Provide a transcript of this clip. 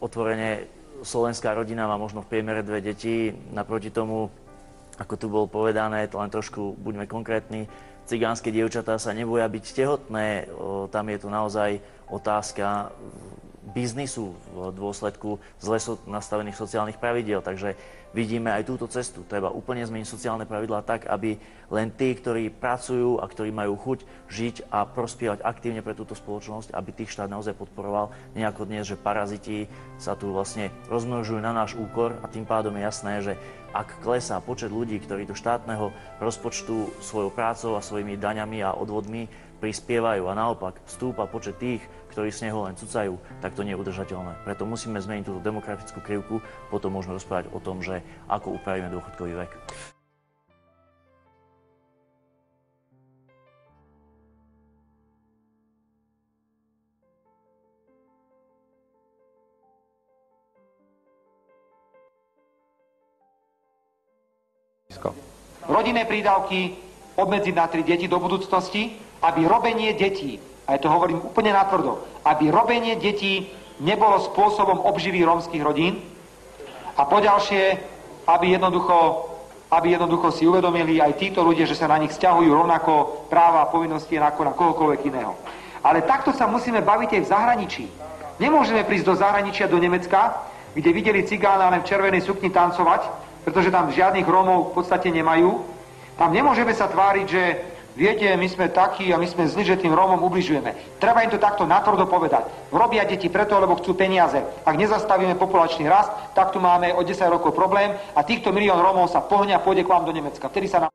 otvorene slovenská rodina má možno v priemere 2 deti, naproti tomu, ako tu bolo povedané, to len trošku buďme konkrétni, cigánske dievčatá sa neboja byť tehotné, tam je to naozaj otázka biznisu v dôsledku zle nastavených sociálnych pravidiel. Takže vidíme aj túto cestu. Treba úplne zmeniť sociálne pravidlá tak, aby len tí, ktorí pracujú a ktorí majú chuť žiť a prospievať aktívne pre túto spoločnosť, aby tých štát naozaj podporoval. Nejako dnes, že paraziti sa tu vlastne rozmnožujú na náš úkor a tým pádom je jasné, že ak klesá počet ľudí, ktorí do štátneho rozpočtu svojou prácou a svojimi daňami a odvodmi prispievajú a naopak stúpa počet tých, ktorí z neho len cucajú, tak to nie je udržateľné. Preto musíme zmeniť túto demografickú krivku, potom môžeme rozprávať o tom, že ako upravíme dôchodkový vek. Rodinné prídavky obmedziť na 3 deti do budúcnosti, aby robenie detí, a ja to hovorím úplne natvrdo, aby robenie detí nebolo spôsobom obživy rómskych rodín a poďalšie, aby jednoducho si uvedomili aj títo ľudia, že sa na nich sťahujú rovnako práva a povinnosti ako na kohokoľvek iného. Ale takto sa musíme baviť aj v zahraničí. Nemôžeme prísť do zahraničia, do Nemecka, kde videli cigána len v červenej sukni tancovať, pretože tam žiadnych Rómov v podstate nemajú. Tam nemôžeme sa tváriť, že viete, my sme takí a my sme zli, že tým Rómom ubližujeme. Treba im to takto natvrdo povedať. Robia deti preto, lebo chcú peniaze. Ak nezastavíme populačný rast, tak tu máme o 10 rokov problém a týchto milión Rómov sa pohne a pôjde k vám do Nemecka. Vtedy sa nám